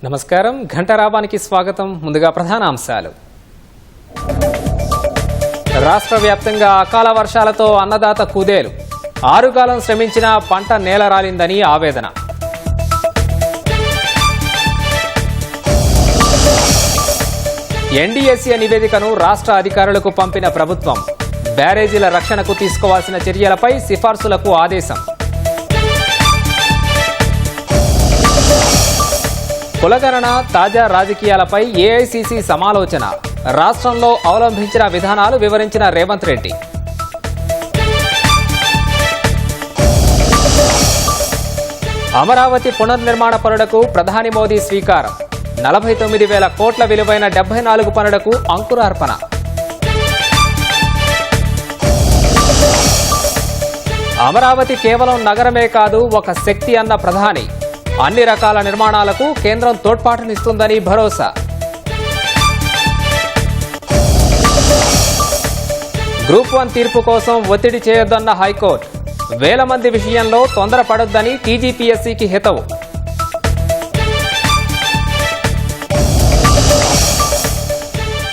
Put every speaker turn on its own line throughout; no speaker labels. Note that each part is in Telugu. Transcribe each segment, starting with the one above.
నమస్కారం ఘంటారావానికి స్వాగతం. ముందుగా ప్రధాన అంశాలు. రాష్ట్ర వ్యాప్తంగా అకాల వర్షాలతో అన్నదాత కుదేలు. ఆరుగాలం శ్రమించిన పంట నేలరాలిందని ఆవేదన. ఎన్డీఎస్ఏ నివేదికను రాష్ట్ర అధికారులకు పంపిన ప్రభుత్వం. బ్యారేజీల రక్షణకు తీసుకోవాల్సిన చర్యలపై సిఫార్సులకు ఆదేశం. కులగణన తాజా రాజకీయాలపై ఏఐసీసీ సమాలోచన. రాష్ట్రంలో అవలంబించిన విధానాలు వివరించిన రేవంత్ రెడ్డి. అమరావతి పునర్నిర్మాణ పనులకు ప్రధాని మోదీ స్వీకారం. 49,000 కోట్ల విలువైన 74 పనులకు అంకురార్పణ. అమరావతి కేవలం నగరమే కాదు, ఒక శక్తి అన్న ప్రధాని. అన్ని రకాల నిర్మాణాలకు కేంద్రం తోడ్పాటునిస్తుందని భరోసా. గ్రూప్ 1 తీర్పు కోసం ఒత్తిడి చేయొద్దన్న హైకోర్టు. వేల మంది విషయంలో తొందరపడొద్దని టీజీపీఎస్సీకి హితవు.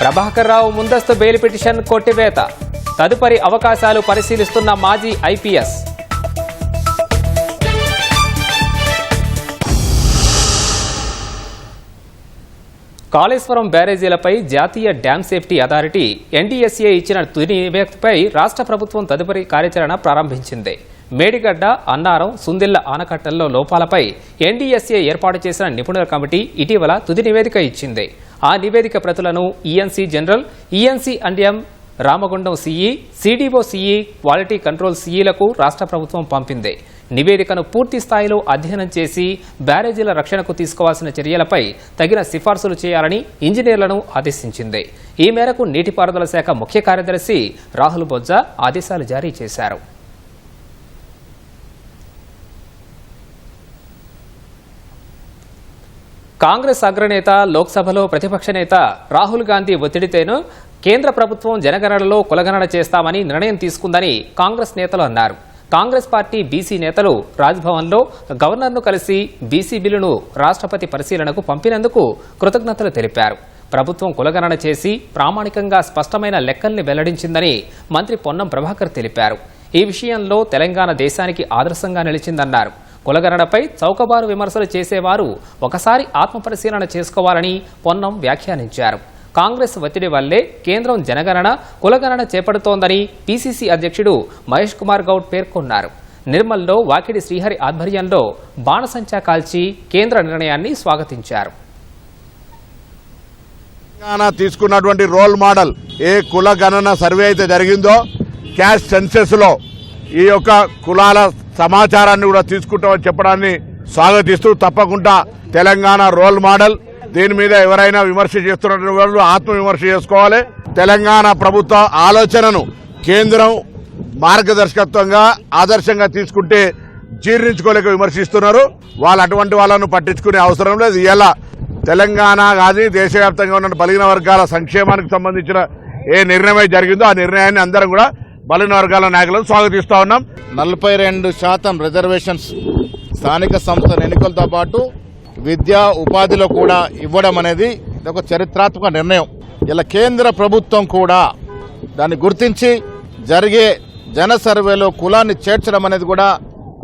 ప్రభాకర్ రావు ముందస్తు బెయిల్ పిటిషన్ కొట్టివేత. తదుపరి అవకాశాలు పరిశీలిస్తున్న మాజీ ఐపీఎస్. కాళేశ్వరం బ్యారేజీలపై జాతీయ డ్యామ్ సేఫ్టీ అథారిటీ ఎన్డీఎస్ఏ ఇచ్చిన తుది నివేదికపై రాష్ట్ర ప్రభుత్వం తదుపరి కార్యాచరణ ప్రారంభించింది. మేడిగడ్డ, అన్నారం, సుందిళ్ల ఆనకట్టల్లో లోపాలపై ఎన్డీఎస్ఏ ఏర్పాటు చేసిన నిపుణుల కమిటీ ఇటీవల తుది నివేదిక ఇచ్చింది. ఆ నివేదిక ప్రతులను ENC general, ENC and M, Ramagundam CE, CDO CE, quality control సీఈలకు రాష్ట్ర ప్రభుత్వం పంపింది. నివేదికను పూర్తి స్థాయిలో అధ్యయనం చేసి బ్యారేజీల రక్షణకు తీసుకోవాల్సిన చర్యలపై తగిన సిఫార్సులు చేయాలని ఇంజనీర్లను ఆదేశించింది. ఈ మేరకు నీటిపారుదల శాఖ ముఖ్య కార్యదర్శి రాహుల్ బొజ్జా ఆదేశాలు జారీ చేశారు. కాంగ్రెస్ అగ్రనేత, లోక్సభలో ప్రతిపక్ష నేత రాహుల్ గాంధీ ఒత్తిడితేనూ కేంద్ర ప్రభుత్వం జనగణనలో కులగణన చేస్తామని నిర్ణయం తీసుకుందని కాంగ్రెస్ నేతలు అన్నారు. కాంగ్రెస్ పార్టీ బీసీ నేతలు రాజ్భవన్లో గవర్నర్ను కలిసి బీసీ బిల్లును రాష్ట్రపతి పరిశీలనకు పంపినందుకు కృతజ్ఞతలు తెలిపారు. ప్రభుత్వం కులగణన చేసి ప్రామాణికంగా స్పష్టమైన లెక్కల్ని వెల్లడించిందని మంత్రి పొన్నం ప్రభాకర్ తెలిపారు. ఈ విషయంలో తెలంగాణ దేశానికి ఆదర్శంగా నిలిచిందన్నారు. కులగణనపై చౌకబారు విమర్శలు చేసేవారు ఒకసారి ఆత్మపరిశీలన చేసుకోవాలని పొన్నం వ్యాఖ్యానించారు. కాంగ్రెస్ ఒత్తిడి వల్లే కేంద్రం జనగణన, కులగణన చేపడుతోందని పీసీసీ అధ్యక్షుడు మహేష్ కుమార్ గౌడ్ పేర్కొన్నారు. నిర్మల్లో వాకిడి శ్రీహరి ఆధ్వర్యంలో బాణసంచా కాల్చి కేంద్ర నిర్ణయాన్ని స్వాగతించారు.
తెలంగాణ తీసుకున్నటువంటి రోల్ మోడల్ ఏ కులగణన సర్వే అయితే జరిగిందో, క్యాస్ట్ సెన్సెస్ లో ఈ యొక్క కులాల సమాచారాన్ని కూడా తీసుకుంటామని చెప్పడాన్ని స్వాగతిస్తూ, తప్పకుండా తెలంగాణ రోల్ మోడల్. దీని మీద ఎవరైనా విమర్శ చేస్తున్న వాళ్ళు ఆత్మవిమర్శ చేసుకోవాలి. తెలంగాణ ప్రభుత్వ ఆలోచనను కేంద్రం మార్గదర్శకత్వంగా ఆదర్శంగా తీసుకుంటే జీర్ణించుకోలేక విమర్శిస్తున్నారు. వాళ్ళు అటువంటి వాళ్ళను పట్టించుకునే అవసరం లేదు. ఇలా తెలంగాణ కానీ దేశవ్యాప్తంగా ఉన్న బలహీన వర్గాల సంక్షేమానికి సంబంధించిన ఏ నిర్ణయం జరిగిందో ఆ నిర్ణయాన్ని అందరం కూడా బలహీన వర్గాల నాయకులను స్వాగతిస్తా ఉన్నాం.
42% రిజర్వేషన్స్ స్థానిక సంస్థల ఎన్నికలతో పాటు విద్యా ఉపాధిలో కూడా ఇవ్వడం అనేది ఒక చరిత్రాత్మక నిర్ణయం. ఇలా కేంద్ర ప్రభుత్వం కూడా దాన్ని గుర్తించి జరిగే జన సర్వేలో కులాన్ని చేర్చడం అనేది కూడా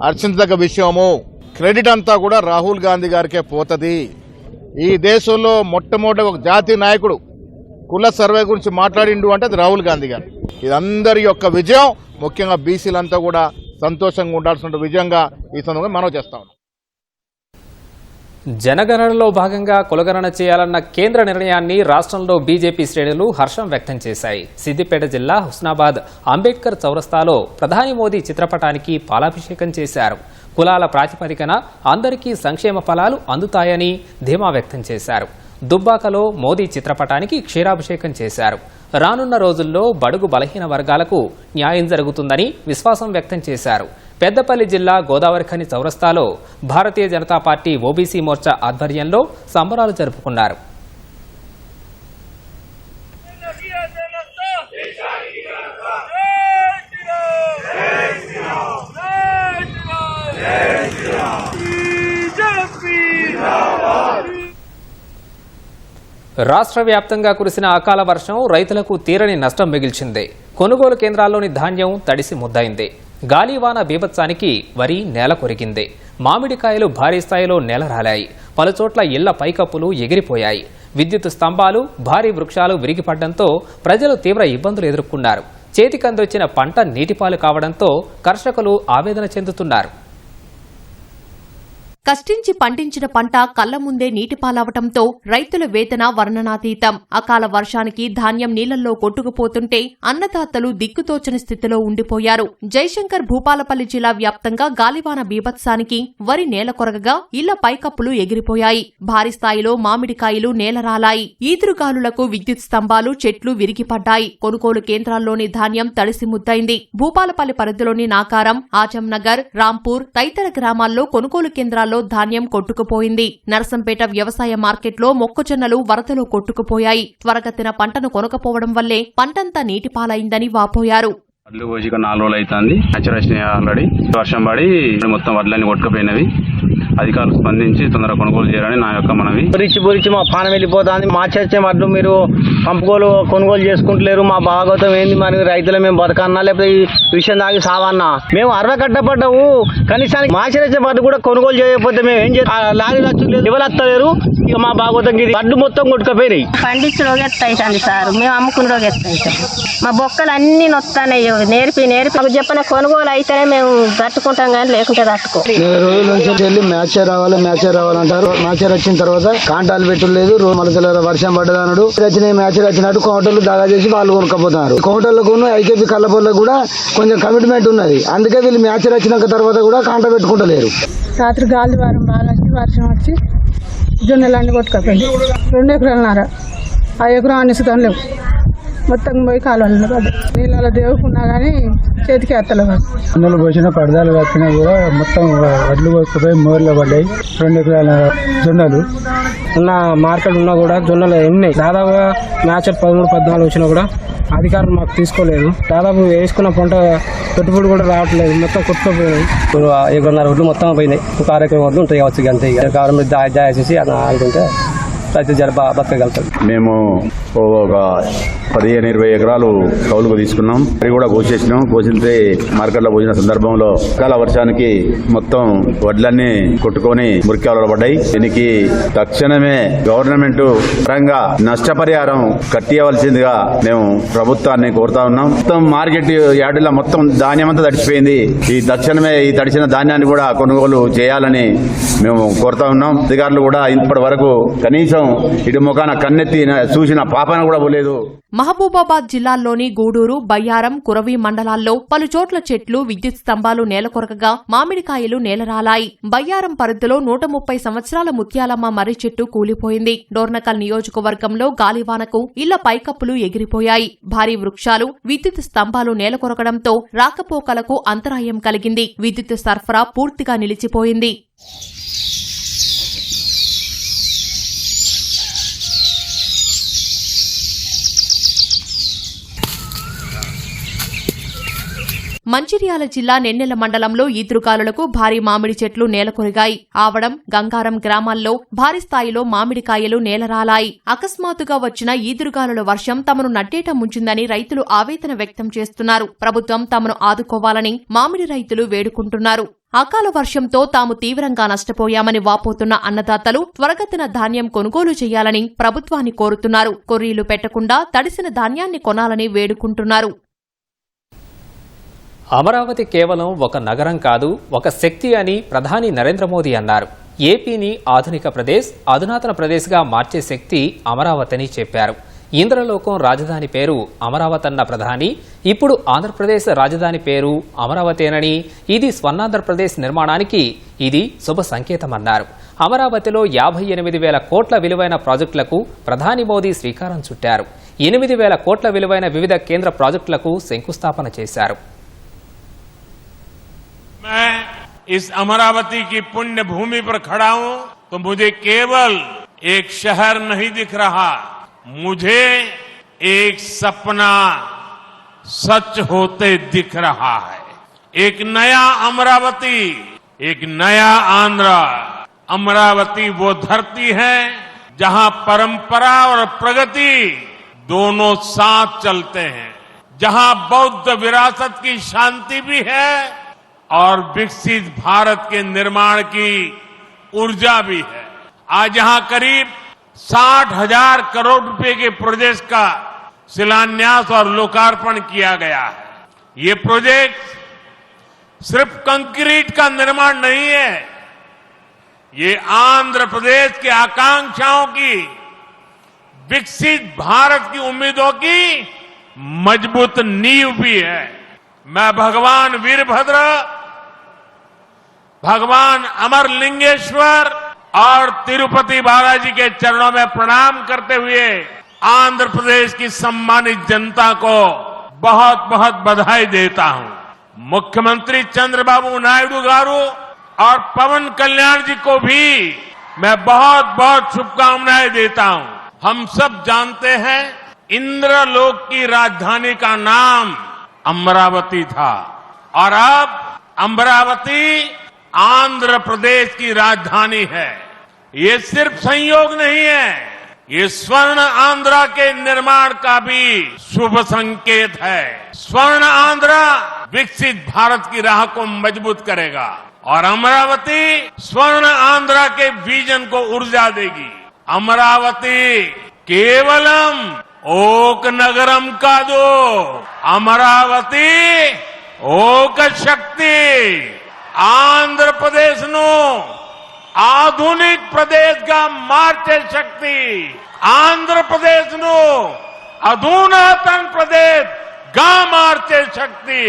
హర్షించదగ్గ విషయము. క్రెడిట్ అంతా కూడా రాహుల్ గాంధీ గారికే పోతుంది. ఈ దేశంలో మొట్టమొదటి ఒక జాతీయ నాయకుడు కుల సర్వే గురించి మాట్లాడిండు అంటే అది రాహుల్ గాంధీ గారు. ఇది అందరి యొక్క విజయం. ముఖ్యంగా బీసీలంతా కూడా సంతోషంగా ఉండాల్సిన విజయంగా ఈ సందర్భంగా మనం చేస్తా ఉన్నాం.
జనగణనలో భాగంగా కులగణన చేయాలన్న కేంద్ర నిర్ణయాన్ని రాష్ట్రంలో బీజేపీ శ్రేణులు హర్షం వ్యక్తం చేశాయి. సిద్దిపేట జిల్లా హుస్నాబాద్ అంబేద్కర్ చౌరస్తాలో ప్రధాని మోదీ చిత్రపటానికి పాలాభిషేకం చేశారు. కులాల ప్రాతిపదికన అందరికీ సంక్షేమ ఫలాలు అందుతాయని ధీమా వ్యక్తం చేశారు. దుబ్బాకలో మోదీ చిత్రపటానికి క్షీరాభిషేకం చేశారు. రానున్న రోజుల్లో బడుగు బలహీన వర్గాలకు న్యాయం జరుగుతుందని విశ్వాసం వ్యక్తం చేశారు. పెద్దపల్లి జిల్లా గోదావరిఖని చౌరస్తాలో భారతీయ జనతా పార్టీ ఓబీసీ మోర్చా ఆధ్వర్యంలో సంబరాలు జరుపుకున్నారు. రాష్ట్ర వ్యాప్తంగా కురిసిన అకాల వర్షం రైతులకు తీరని నష్టం మిగిల్చింది. కొనుగోలు కేంద్రాల్లోని ధాన్యం తడిసి ముద్దయింది. గాలివాన బీభత్సానికి వరి నేల కొరిగింది. మామిడికాయలు భారీ స్థాయిలో నేలరాలాయి. పలుచోట్ల ఇళ్ల పైకప్పులు ఎగిరిపోయాయి. విద్యుత్ స్తంభాలు, భారీ వృక్షాలు విరిగిపడడంతో ప్రజలు తీవ్ర ఇబ్బందులు ఎదుర్కొన్నారు. చేతికందొచ్చిన పంట నీటిపాలు కావడంతో కర్షకులు ఆవేదన చెందుతున్నారు.
కష్టించి పండించిన పంట కళ్ల ముందే నీటిపాలవటంతో రైతుల వేదన వర్ణనాతీతం. అకాల వర్షానికి ధాన్యం నీళ్లలో కొట్టుకుపోతుంటే అన్నదాతలు దిక్కుతోచని స్థితిలో ఉండిపోయారు. జయశంకర్ భూపాలపల్లి జిల్లా వ్యాప్తంగా గాలివాన బీభత్సానికి వరి నేల కొరగగా ఇళ్ల పైకప్పులు ఎగిరిపోయాయి. భారీ స్థాయిలో మామిడికాయలు నేలరాలాయి. ఈదురుగాలులకు విద్యుత్ స్తంభాలు, చెట్లు విరిగిపడ్డాయి. కొనుగోలు కేంద్రాల్లోని ధాన్యం తడిసి ముద్దైంది. భూపాలపల్లి పరిధిలోని నాకారం, ఆజంనగర్, రాంపూర్ తదితర గ్రామాల్లో కొనుగోలు కేంద్రాల్లో ధాన్యం కొట్టుకుపోయింది. నరసంపేట వ్యవసాయ మార్కెట్లో మొక్కజొన్నలు వరదలో కొట్టుకుపోయాయి. త్వరగతిన పంటను కొనకపోవడం వల్లే పంటంతా నీటిపాలైందని వాపోయారు.
వడ్లు కోసి 4 రోజులు అవుతుంది. వచ్చినాయి ఆల్రెడీ. వర్షం పడి మొత్తం వడ్లన్నీ కొట్టుకుపోయినవి. అధికారులు స్పందించి తొందరగా కొనుగోలు చేయాలని నా యొక్క మనవి.
బొరిచి మా పానం వెళ్ళిపోతుంది. మా చర్చే వడ్లు మీరు కొనుగోలు చేసుకుంటలేరు. మా భాగవతం ఏంది? మరి రైతులు మేము బతకన్నా లేకపోతే ఈ విషయం దాగి సావన్నా? మేము 60 కట్టపడ్డాము. కనీసానికి మా చర్చే వడ్లు కూడా కొనుగోలు చేయకపోతే మేము ఏం చేస్తాం? లారీ లక్షలు ఎవరు వస్తలేరు. ఇక మా భాగవతం వడ్లు మొత్తం కొట్టుకుపోయినాయి.
పండించి రోగెత్తాయి సార్, మేము అమ్ముకుని రోగెత్తాయి సార్. మా బొక్కలు అన్ని నొత్తాయి. నేర్పి మాకు చెప్పిన కొనుగోలు అయితేనే మేము తట్టుకుంటాం, కానీ లేకుంటే తట్టుకో.
రోజుల నుంచి వెళ్ళి మ్యాచ్ రావాలంటారు. మ్యాచ్ వచ్చిన తర్వాత కాంటాలు పెట్టలేదు. మలసల వర్షం పడ్డదన్నాడు. మ్యాచ్ వచ్చినట్టు కౌంటర్లు దాగా చేసి వాళ్ళు కొనుక్కపోతున్నారు. కౌంటర్లకు ఐకేపీ కళ్ళపొల్లకు కూడా కొంచెం కమిట్మెంట్ ఉన్నది. అందుకే వీళ్ళు మ్యాచ్ వచ్చినాక తర్వాత కూడా కాంట పెట్టుకుంటలేరు.
రాత్రి గాలి వారం బాగా వచ్చి వర్షం వచ్చి జొన్నలన్నీ కొట్టుకపోయింది. 2 ఎకరాలన్నర. ఆ ఎకరం అనిసుకొని లేవు. మొత్తం పోయి కాలువలను పడ్డాయి. నీళ్ళలో దేవుకున్నా కానీ చేతికి ఎత్తలేవు.
జొన్నలు పోసిన పడదాలు వచ్చినా కూడా మొత్తం వడ్లు కొట్టుకుపోయి మోర్లో పడ్డాయి. 2 ఎకరాల జొన్నలు
ఉన్న మార్కెట్ ఉన్నా కూడా జొన్నలు ఉన్నాయి. దాదాపుగా మ్యాచ్ 13-14 వచ్చినా కూడా అధికారులు మాకు తీసుకోలేదు. దాదాపు వేసుకున్న పంట పెట్టుబడి కూడా రావట్లేదు. మొత్తం కొట్టుకుపోయినాయి. 1.5 వడ్లు మొత్తం పోయినాయి. ఒక 6 ఎకరం వడ్లు ఉంటాయి కావచ్చు. అంతే గవర్నమెంట్ దయచేసి అనుకుంటే రైతు బతకగలుగుతాడు.
మేము ఒక 15-20 ఎకరాలు కౌలుకు తీసుకున్నాం. వరి కూడా కోసేసినాం. కోసితే మార్కెట్లో పోసిన సందర్భంలో అకాల వర్షానికి మొత్తం వడ్లన్నీ కొట్టుకొని మురికాలలో పడ్డాయి. దీనికి తక్షణమే గవర్నమెంట్ పరంగా నష్టపరిహారం కట్టియవలసిందిగా మేము ప్రభుత్వాన్ని కోరుతా ఉన్నాం. మొత్తం మార్కెట్ యార్డులో మొత్తం ధాన్యం అంతా తడిచిపోయింది. ఈ తక్షణమే ఈ తడిచిన ధాన్యాన్ని కూడా కొనుగోలు చేయాలని మేము కోరుతా ఉన్నాం. అధికారులు కూడా ఇప్పటి వరకు కనీసం ఇటు ముఖాన కన్నెత్తి చూసిన పాపన కూడా పోలేదు.
మహబూబాబాద్ జిల్లాల్లోని గూడూరు, బయ్యారం, కురవి మండలాల్లో పలుచోట్ల చెట్లు, విద్యుత్ స్తంభాలు నేలకొరకగా మామిడికాయలు నేలరాలాయి. బయ్యారం పరిధిలో 130 సంవత్సరాల ముత్యాలమ్మ మర్రి చెట్టు కూలిపోయింది. డోర్నకల్ నియోజకవర్గంలో గాలివానకు ఇళ్ల పైకప్పులు ఎగిరిపోయాయి. భారీ వృక్షాలు, విద్యుత్ స్తంభాలు నేలకొరకడంతో రాకపోకలకు అంతరాయం కలిగింది. విద్యుత్ సరఫరా పూర్తిగా నిలిచిపోయింది. మంచిర్యాల జిల్లా నెన్నెల మండలంలో ఈదురుగాలులకు భారీ మామిడి చెట్లు నేలకొరిగాయి. ఆవడం, గంగారం గ్రామాల్లో భారీ స్థాయిలో మామిడికాయలు నేలరాలాయి. అకస్మాత్తుగా వచ్చిన ఈదురుగాలుల వర్షం తమను నట్టేట ముంచిందని రైతులు ఆవేదన వ్యక్తం చేస్తున్నారు. ప్రభుత్వం తమను ఆదుకోవాలని మామిడి రైతులు వేడుకుంటున్నారు. అకాల వర్షంతో తాము తీవ్రంగా నష్టపోయామని వాపోతున్న అన్నదాతలు త్వరగతిన ధాన్యం కొనుగోలు చేయాలని ప్రభుత్వాన్ని కోరుతున్నారు. కొర్రీలు పెట్టకుండా తడిసిన ధాన్యాన్ని కొనాలని వేడుకుంటున్నారు.
అమరావతి కేవలం ఒక నగరం కాదు, ఒక శక్తి అని ప్రధాని నరేంద్ర మోదీ అన్నారు. ఏపీని ఆధునిక ప్రదేశ్, అధునాతన ప్రదేశ్గా మార్చే శక్తి అమరావతి అని చెప్పారు. ఇంద్రలోకం రాజధాని పేరు అమరావతి అన్న ప్రధాని ఇప్పుడు ఆంధ్రప్రదేశ్ రాజధాని పేరు అమరావతేనని, ఇది స్వర్ణాంధ్రప్రదేశ్ నిర్మాణానికి ఇది శుభ సంకేతమన్నారు. అమరావతిలో 58,000 కోట్ల విలువైన ప్రాజెక్టులకు ప్రధాని మోదీ శ్రీకారం చుట్టారు. 8,000 కోట్ల విలువైన వివిధ కేంద్ర ప్రాజెక్టులకు శంకుస్థాపన చేశారు.
मैं इस अमरावती की पुण्य भूमि पर खड़ा हूं तो मुझे केवल एक शहर नहीं दिख रहा, मुझे एक सपना सच होते दिख रहा है. एक नया अमरावती, एक नया आंध्र. अमरावती वो धरती है जहां परंपरा और प्रगति दोनों साथ चलते हैं, जहां बौद्ध विरासत की शांति भी है और विकसित भारत के निर्माण की ऊर्जा भी है। आज यहां करीब 60,000 करोड़ रुपए के प्रोजेक्ट का शिलान्यास और लोकार्पण किया गया है। ये प्रोजेक्ट सिर्फ कंक्रीट का निर्माण नहीं है, ये आंध्र प्रदेश की आकांक्षाओं की, विकसित भारत की उम्मीदों की मजबूत नींव भी है। मैं भगवान वीरभद्र, भगवान अमरलिंगेश्वर और तिरुपति बालाजी के चरणों में प्रणाम करते हुए आंध्र प्रदेश की सम्मानित जनता को बहुत बहुत बधाई देता हूं। मुख्यमंत्री चंद्रबाबू नायडू गारू और पवन कल्याण जी को भी मैं बहुत बहुत शुभकामनाएं देता हूं। हम सब जानते हैं इंद्रलोक की राजधानी का नाम अमरावती था और अब अमरावती आंध्र प्रदेश की राजधानी है। ये सिर्फ संयोग नहीं है, ये स्वर्ण आंध्रा के निर्माण का भी शुभ संकेत है। स्वर्ण आंध्रा विकसित भारत की राह को मजबूत करेगा और अमरावती स्वर्ण आंध्रा के विजन को ऊर्जा देगी। अमरावती केवलम ओक नगरम का दो, अमरावती ओक शक्ति आंध्र प्रदेश नो आधुनिक प्रदेश का मार्चे शक्ति, आंध्र प्रदेश नो अधुनातन प्रदेश गा मार्चे शक्ति।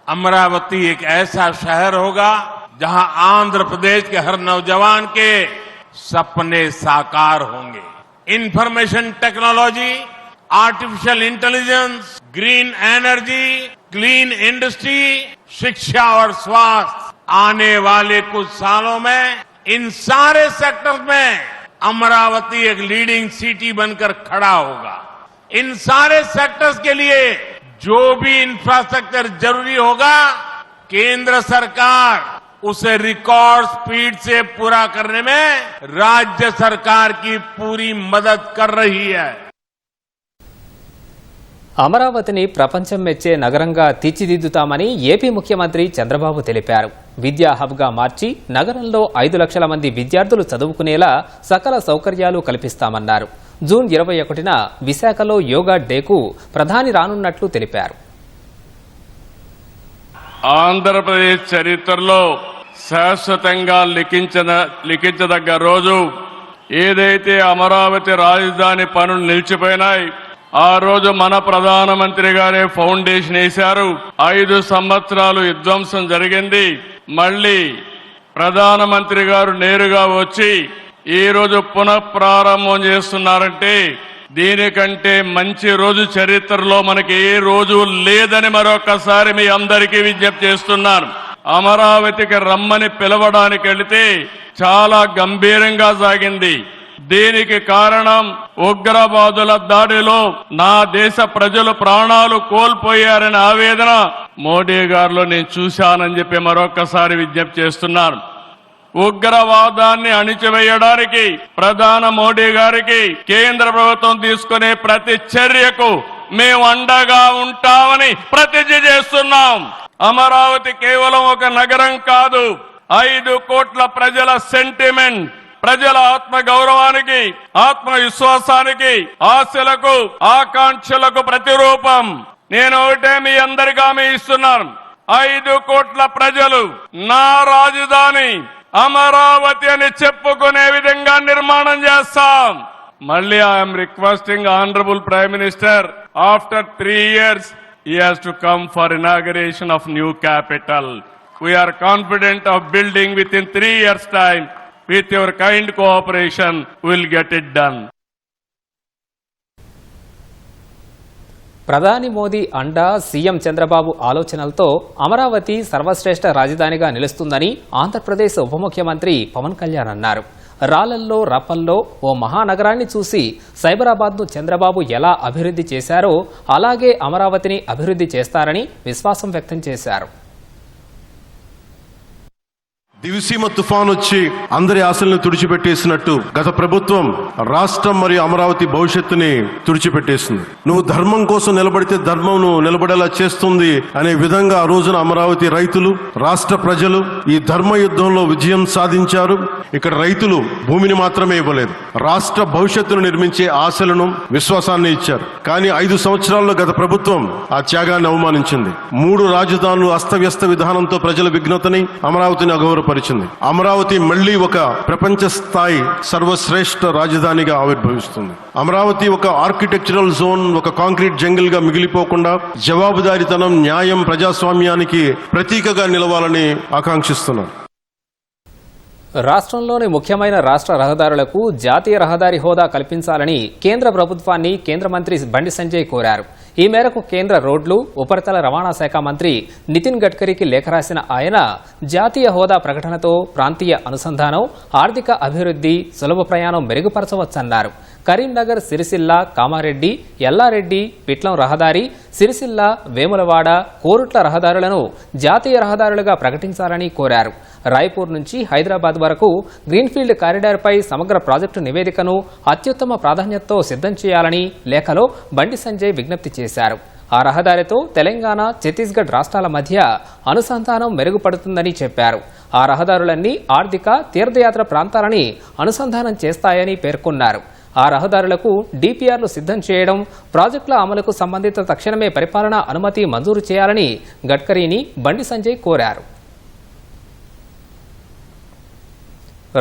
अमरावती एक ऐसा शहर होगा जहां आंध्र प्रदेश के हर नौजवान के सपने साकार होंगे। Information technology, artificial intelligence, green energy, clean industry, शिक्षा और स्वास्थ्य, आने वाले कुछ सालों में इन सारे सेक्टर्स में अमरावती एक लीडिंग सिटी बनकर खड़ा होगा। इन सारे सेक्टर्स के लिए जो भी इंफ्रास्ट्रक्चर जरूरी होगा, केंद्र सरकार उसे रिकॉर्ड स्पीड से पूरा करने में राज्य सरकार की पूरी मदद कर रही है।
అమరావతిని ప్రపంచం మెచ్చే నగరంగా తీర్చిదిద్దుతామని ఏపీ ముఖ్యమంత్రి చంద్రబాబు తెలిపారు. విద్యా హబ్గా మార్చి నగరంలో 5 లక్షల మంది విద్యార్థులు చదువుకునేలా సకల సౌకర్యాలు కల్పిస్తామన్నారు. జూన్ 21న విశాఖలో యోగా డేకు ప్రధాని రానున్నట్లు తెలిపారు.
ఆంధ్రప్రదేశ్ చరిత్రలో శాశ్వతంగా లిఖించదగ్గ రోజు ఏదైతే అమరావతి రాజధాని పనులు నిలిచిపోయినాయి, ఆ రోజు మన ప్రధానమంత్రి గారే ఫౌండేషన్ వేశారు. 5 సంవత్సరాలు విధ్వంసం జరిగింది. మళ్ళీ ప్రధానమంత్రి గారు నేరుగా వచ్చి ఈ రోజు పునఃప్రారంభం చేస్తున్నారంటే దీనికంటే మంచి రోజు చరిత్రలో మనకి ఏ రోజు లేదని మరొకసారి మీ అందరికీ విజ్ఞప్తి చేస్తున్నాను. అమరావతికి రమ్మని పిలవడానికి వెళితే చాలా గంభీరంగా సాగింది. దీనికి కారణం ఉగ్రవాదుల దాడిలో నా దేశ ప్రజలు ప్రాణాలు కోల్పోయారనే ఆవేదన మోడీ గారిలో నేను చూశానని చెప్పి మరొకసారి విజ్ఞప్తి చేస్తున్నాను. ఉగ్రవాదాన్ని అణిచివేయడానికి ప్రధాని మోడీ గారికి కేంద్ర ప్రభుత్వం తీసుకునే ప్రతి చర్యకు మేము అండగా ఉంటామని ప్రతిజ్ఞ చేస్తున్నాం. అమరావతి కేవలం ఒక నగరం కాదు, 5 కోట్ల ప్రజల సెంటిమెంట్, ప్రజల ఆత్మ గౌరవానికి, ఆత్మవిశ్వాసానికి, ఆశలకు, ఆకాంక్షలకు ప్రతిరూపం. నేను ఒకటే మీ అందరికీ హామీ ఇస్తున్నాను, 5 కోట్ల ప్రజలు నా రాజధాని అమరావతి అని చెప్పుకునే విధంగా నిర్మాణం చేస్తాం. మళ్ళీ I'm requesting honourable prime minister, after 3 years he has to come for inauguration of new capital. We are confident of building within 3 years time. With your kind cooperation, we will get it done.
ప్రధాని మోదీ అండా, సీఎం చంద్రబాబు ఆలోచనలతో అమరావతి సర్వశ్రేష్ఠ రాజధానిగా నిలుస్తుందని ఆంధ్రప్రదేశ్ ఉప ముఖ్యమంత్రి పవన్ కళ్యాణ్ అన్నారు. రాళ్లల్లో రప్పల్లో ఓ మహానగరాన్ని చూసి సైబరాబాద్ను చంద్రబాబు ఎలా అభివృద్ధి చేశారో అలాగే అమరావతిని అభివృద్ధి చేస్తారని విశ్వాసం వ్యక్తం చేశారు.
దివిసీమ తుఫాన్ వచ్చి అందరి ఆశలను తుడిచిపెట్టేసినట్టు గత ప్రభుత్వం రాష్ట్రం మరియు అమరావతి భవిష్యత్తుని తుడిచిపెట్టేసింది. నువ్వు ధర్మం కోసం నిలబడితే ధర్మం నిలబడేలా చేస్తుంది అనే విధంగా ఆ రోజున అమరావతి రైతులు, రాష్ట్ర ప్రజలు ఈ ధర్మ యుద్ధంలో విజయం సాధించారు. ఇక్కడ రైతులు భూమిని మాత్రమే ఇవ్వలేదు, రాష్ట్ర భవిష్యత్తును నిర్మించే ఆశలను, విశ్వాసాన్ని ఇచ్చారు. కానీ 5 సంవత్సరాల్లో గత ప్రభుత్వం ఆ త్యాగాన్ని అవమానించింది. 3 రాజధానులు అస్తవ్యస్త విధానంతో ప్రజల విఘ్నతని, అమరావతిని అగౌరవపరిచింది. అమరావతి మళ్లీ ఒక ప్రపంచ స్థాయి సర్వశ్రేష్ఠ రాజధానిగా ఆవిర్భవిస్తుంది. అమరావతి ఒక ఆర్కిటెక్చరల్ జోన్, ఒక కాంక్రీట్ జంగిల్ గా మిగిలిపోకుండా జవాబుదారీతనం, న్యాయం, ప్రజాస్వామ్యానికి ప్రతీకగా నిలవాలని ఆకాంక్షిస్తున్నాను.
రాష్ట్రంలోని ముఖ్యమైన రాష్ట్ర రహదారులకు జాతీయ రహదారి హోదా కల్పించాలని కేంద్ర ప్రభుత్వాన్ని కేంద్ర మంత్రి బండి సంజయ్ కోరారు. ఈ మేరకు కేంద్ర రోడ్లు, ఉపరితల రవాణా శాఖ మంత్రి నితిన్ గడ్కరీకి లేఖ రాసిన ఆయన జాతీయ హోదా ప్రకటనతో ప్రాంతీయ అనుసంధానం, ఆర్థిక అభివృద్ధి, సులభ ప్రయాణం మెరుగుపరచవచ్చన్నారు. కరీంనగర్, సిరిసిల్ల, కామారెడ్డి, ఎల్లారెడ్డి, పిట్లం రహదారి, సిరిసిల్ల, వేములవాడ, కోరుట్ల రహదారులను జాతీయ రహదారులుగా ప్రకటించాలని కోరారు. రాయ్పూర్ నుంచి హైదరాబాద్ వరకు గ్రీన్ఫీల్డ్ కారిడార్పై సమగ్ర ప్రాజెక్టు నివేదికను అత్యుత్తమ ప్రాధాన్యతతో సిద్ధం చేయాలని లేఖలో బండి సంజయ్ విజ్ఞప్తి చేశారు. ఆ రహదారితో తెలంగాణ, ఛత్తీస్గఢ్ రాష్ట్రాల మధ్య అనుసంధానం మెరుగుపడుతుందని చెప్పారు. ఆ రహదారులన్నీ ఆర్థిక, తీర్థయాత్ర ప్రాంతాలని అనుసంధానం చేస్తాయని పేర్కొన్నారు. ఆ రహదారులకు డిపిఆర్లు సిద్ధం చేయడం, ప్రాజెక్టుల అమలుకు సంబంధిత తక్షణమే పరిపాలనా అనుమతి మంజూరు చేయాలని గడ్కరీని బండి సంజయ్ కోరారు.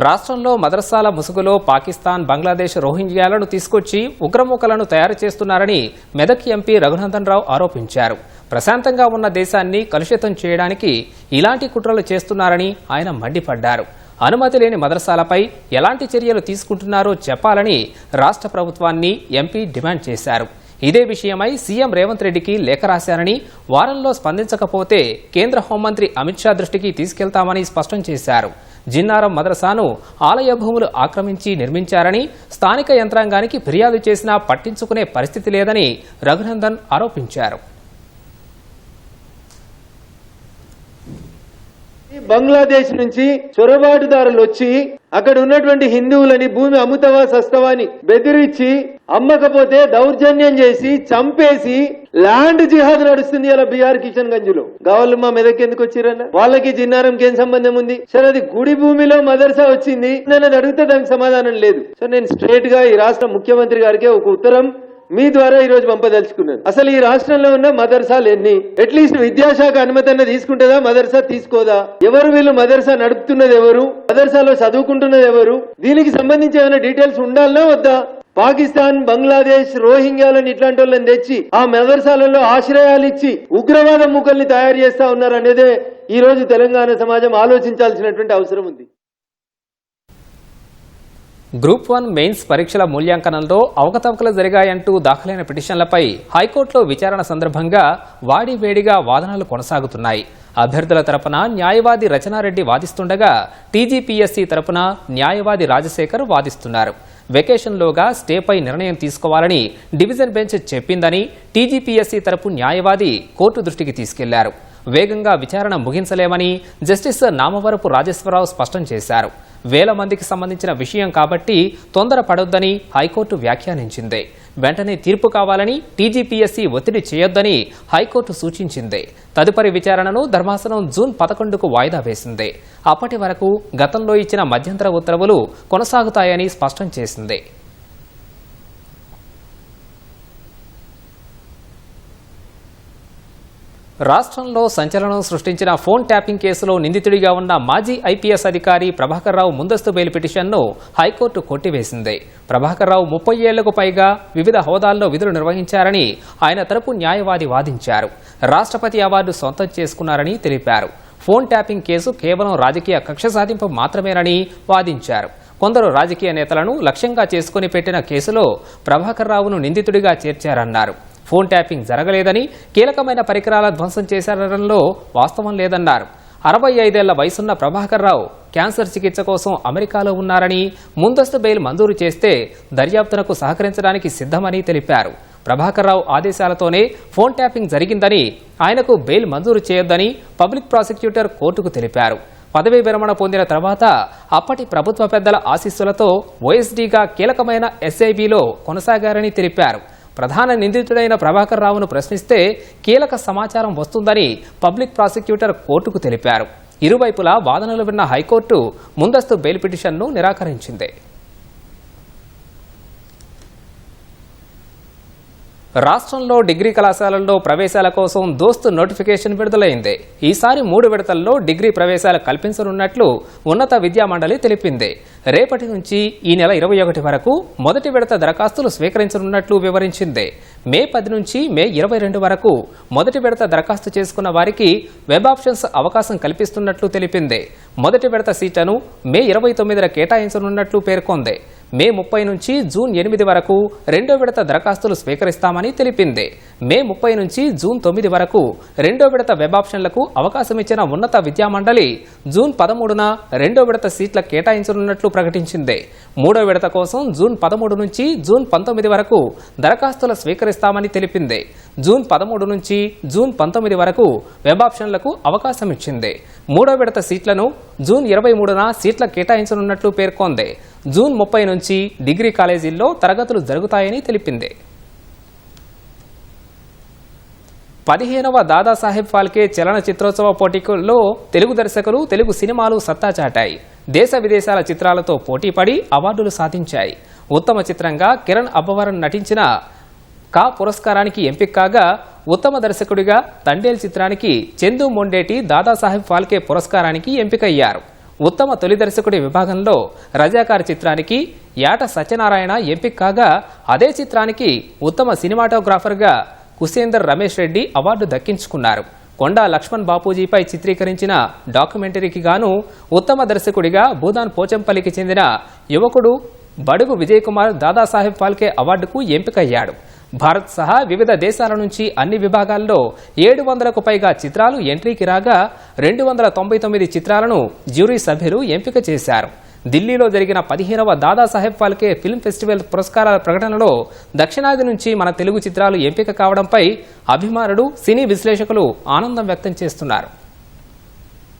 రాష్ట్రంలో మదర్సాల ముసుగులో పాకిస్తాన్, బంగ్లాదేశ్ రోహింగ్యాలను తీసుకొచ్చి ఉగ్రమూకలను తయారు చేస్తున్నారని మెదక్ ఎంపీ రఘునందన్ రావు ఆరోపించారు. ప్రశాంతంగా ఉన్న దేశాన్ని కలుషితం చేయడానికి ఇలాంటి కుట్రలు చేస్తున్నారని ఆయన మండిపడ్డారు. అనుమతి లేని మదర్సాలపై ఎలాంటి చర్యలు తీసుకుంటున్నారో చెప్పాలని రాష్ట్ర ప్రభుత్వాన్ని ఎంపీ డిమాండ్ చేశారు. ఇదే విషయమై సీఎం రేవంత్ రెడ్డికి లేఖ రాశారని, వారంలో స్పందించకపోతే కేంద్ర హోంమంత్రి అమిత్ షా దృష్టికి తీసుకెళ్తామని స్పష్టం చేశారు. జిన్నారం మదరసాను ఆలయ భూములు ఆక్రమించి నిర్మించారని, స్థానిక యంత్రాంగానికి ఫిర్యాదు చేసినా పట్టించుకునే పరిస్థితి లేదని రఘునందన్ ఆరోపించారు.
బంగ్లాదేశ్ నుంచి చొరబాటుదారులు వచ్చి అక్కడ ఉన్నటువంటి హిందువులని భూమి అమ్ముతావా సస్తవా అని బెదిరించి, అమ్మకపోతే దౌర్జన్యం చేసి చంపేసి ల్యాండ్ జిహాద్ నడుస్తుంది ఇలా బీహార్ కిషన్ గంజ్ లో. గావాళ్ళు మా మెదక్ ఎందుకు వచ్చిరన్న? వాళ్ళకి జిన్నారంకి ఏం సంబంధం ఉంది? సరే, అది గుడి భూమిలో మదర్సా వచ్చింది, నేను అడిగితే దానికి సమాధానం లేదు. సో నేను స్ట్రేట్ గా ఈ రాష్ట్ర ముఖ్యమంత్రి గారికి ఒక ఉత్తరం మీ ద్వారా ఈ రోజు పంపదలుచుకున్నాను. అసలు ఈ రాష్ట్రంలో ఉన్న మదర్సాలు ఎన్ని? అట్లీస్ట్ విద్యాశాఖ అనుమతి అన్న తీసుకుంటుందా? మదర్సా తీసుకోదా? ఎవరు వీళ్ళు? మదర్సా నడుపుతున్నది ఎవరు? మదర్సాలో చదువుకుంటున్నది ఎవరు? దీనికి సంబంధించి ఏమైనా డీటెయిల్స్ ఉండాలనా వద్దా? పాకిస్తాన్, బంగ్లాదేశ్, రోహింగ్యాలను ఇట్లాంటి వాళ్ళని తెచ్చి ఆ మదర్సాలలో ఆశ్రయాలు ఇచ్చి ఉగ్రవాద మూకల్ని తయారు చేస్తా ఉన్నారు అనేదే ఈ రోజు తెలంగాణ సమాజం ఆలోచించాల్సినటువంటి అవసరం ఉంది.
గ్రూప్ 1 మెయిన్స్ పరీక్షల మూల్యాంకనంలో అవకతవకలు జరిగాయంటూ దాఖలైన పిటిషన్లపై హైకోర్టులో విచారణ సందర్భంగా వాడివేడిగా వాదనలు కొనసాగుతున్నాయి. అభ్యర్థుల తరపున న్యాయవాది రచనారెడ్డి వాదిస్తుండగా టీజీపీఎస్సీ తరపున న్యాయవాది రాజశేఖర్ వాదిస్తున్నారు. వెకేషన్లోగా స్టేపై నిర్ణయం తీసుకోవాలని డివిజన్ బెంచ్ చెప్పిందని టీజీపీఎస్సీ తరపు న్యాయవాది కోర్టు దృష్టికి తీసుకెళ్లారు. వేగంగా విచారణ ముగించలేమని జస్టిస్ నామవరపు రాజేశ్వరరావు స్పష్టం చేశారు. వేల మందికి సంబంధించిన విషయం కాబట్టి తొందరపడొద్దని హైకోర్టు వ్యాఖ్యానించింది. వెంటనే తీర్పు కావాలని టీజీపీఎస్సీ ఒత్తిడి చేయొద్దని హైకోర్టు సూచించింది. తదుపరి విచారణను ధర్మాసనం జూన్ 11కు వాయిదా వేసింది. అప్పటి వరకు గతంలో ఇచ్చిన మధ్యంతర ఉత్తర్వులు కొనసాగుతాయని స్పష్టం చేసింది. రాష్ట్రంలో సంచలనం సృష్టించిన ఫోన్ ట్యాపింగ్ కేసులో నిందితుడిగా ఉన్న మాజీ ఐపీఎస్ అధికారి ప్రభాకర్ రావు ముందస్తు బెయిల్ పిటిషన్ను హైకోర్టు కొట్టివేసింది. ప్రభాకర్ రావు 30 ఏళ్లకు పైగా వివిధ హోదాల్లో విధులు నిర్వహించారని ఆయన తరపు న్యాయవాది వాదించారు. రాష్ట్రపతి అవార్డు సొంతం చేసుకున్నారని తెలిపారు. ఫోన్ ట్యాపింగ్ కేసు కేవలం రాజకీయ కక్ష సాధింపు మాత్రమేనని వాదించారు. కొందరు రాజకీయ నేతలను లక్ష్యంగా చేసుకుని పెట్టిన కేసులో ప్రభాకర్ రావును నిందితుడిగా చేర్చారన్నారు. ఫోన్ ట్యాపింగ్ జరగలేదని, కీలకమైన పరికరాల ధ్వంసం చేశారనడంలో వాస్తవం లేదన్నారు. 65 ఏళ్ల వయసున్న ప్రభాకర్ రావు క్యాన్సర్ చికిత్స కోసం అమెరికాలో ఉన్నారని, ముందస్తు బెయిల్ మంజూరు చేస్తే దర్యాప్తునకు సహకరించడానికి సిద్ధమని తెలిపారు. ప్రభాకర్ రావు ఆదేశాలతోనే ఫోన్ ట్యాపింగ్ జరిగిందని, ఆయనకు బెయిల్ మంజూరు చేయొద్దని పబ్లిక్ ప్రాసిక్యూటర్ కోర్టుకు తెలిపారు. పదవీ విరమణ పొందిన తర్వాత అప్పటి ప్రభుత్వ పెద్దల ఆశీస్సులతో ఓఎస్డీగా కీలకమైన ఎస్ఐబిలో కొనసాగారని తెలిపారు. ప్రధాన నిందితుడైన ప్రభాకర్ రావును ప్రశ్నిస్తే కీలక సమాచారం వస్తుందని పబ్లిక్ ప్రాసిక్యూటర్ కోర్టుకు తెలిపారు. ఇరువైపులా వాదనలు విన్న హైకోర్టు ముందస్తు బెయిల్ పిటిషన్ను నిరాకరించింది. రాష్ట్రంలో డిగ్రీ కళాశాలల్లో ప్రవేశాల కోసం దోస్తు నోటిఫికేషన్ విడుదలైంది. ఈసారి 3 విడతల్లో డిగ్రీ ప్రవేశాలు కల్పించనున్నట్లు ఉన్నత విద్యామండలి తెలిపింది. రేపటి నుంచి ఈ నెల 21 వరకు మొదటి విడత దరఖాస్తులు స్వీకరించనున్నట్లు వివరించింది. మే 10 నుంచి మే 22 వరకు మొదటి విడత దరఖాస్తు చేసుకున్న వారికి వెబ్ ఆప్షన్స్ అవకాశం కల్పిస్తున్నట్లు తెలిపింది. మొదటి విడత సీట్లను మే 29న కేటాయించనున్నట్లు పేర్కొంది. మే 30 నుంచి జూన్ 8 వరకు రెండో విడత దరఖాస్తులు స్వీకరిస్తామని తెలిపింది. మే 30 నుంచి జూన్ 9 వరకు రెండో విడత వెబ్ ఆప్షన్లకు అవకాశమిచ్చిన ఉన్నత విద్యామండలి జూన్ 13న రెండో విడత సీట్ల కేటాయించనున్నట్లు ప్రకటించింది. మూడో విడత కోసం జూన్ 13 నుంచి జూన్ 19 వరకు దరఖాస్తులు స్వీకరిస్తామని తెలిపింది. జూన్ 13 నుంచి జూన్ 19 వరకు వెబ్ ఆప్షన్లకు అవకాశమిచ్చింది. మూడో విడత సీట్లను జూన్ 23న సీట్ల కేటాయించనున్నట్లు పేర్కొంది. జూన్ 30 నుంచి డిగ్రీ కాలేజీల్లో తరగతులు జరుగుతాయని తెలిపింది. 15వ దాదాసాహెబ్ ఫాల్కే చలన చిత్రోత్సవ పోటీల్లో తెలుగు దర్శకులు తెలుగు సినిమాలు సత్తా చాటాయి. దేశ విదేశాల చిత్రాలతో పోటీపడి అవార్డులు సాధించాయి. ఉత్తమ చిత్రంగా కిరణ్ అబ్బవరన్ నటించిన కా పురస్కారానికి ఎంపిక కాగా, ఉత్తమ దర్శకుడిగా తండేల్ చిత్రానికి చందు మొండేటి దాదాసాహెబ్ ఫాల్కే పురస్కారానికి ఎంపికయ్యారు. ఉత్తమ తొలి దర్శకుడి విభాగంలో రజాకార్ చిత్రానికి యాట సత్యనారాయణ ఎంపిక కాగా, అదే చిత్రానికి ఉత్తమ సినిమాటోగ్రాఫర్గా కుసేందర్ రమేష్ రెడ్డి అవార్డు దక్కించుకున్నారు. కొండా లక్ష్మణ్ బాపూజీపై చిత్రీకరించిన డాక్యుమెంటరీకి గాను ఉత్తమ దర్శకుడిగా భూదాన్ పోచంపల్లికి చెందిన యువకుడు బడుగు విజయ్ కుమార్ దాదాసాహెబ్ ఫాల్కే అవార్డుకు ఎంపికయ్యాడు. భారత్ సహా వివిధ దేశాల నుంచి అన్ని విభాగాల్లో 700కు పైగా చిత్రాలు ఎంట్రీకి రాగా 299 చిత్రాలను జ్యూరీ సభ్యులు ఎంపిక చేశారు. ఢిల్లీలో జరిగిన 15వ దాదాసాహెబ్ ఫాల్కే ఫిల్మ్ ఫెస్టివల్ పురస్కారాల ప్రకటనలో దక్షిణాది నుంచి మన తెలుగు చిత్రాలు ఎంపిక కావడంపై అభిమానులు, సినీ విశ్లేషకులు ఆనందం వ్యక్తం చేస్తున్నారు.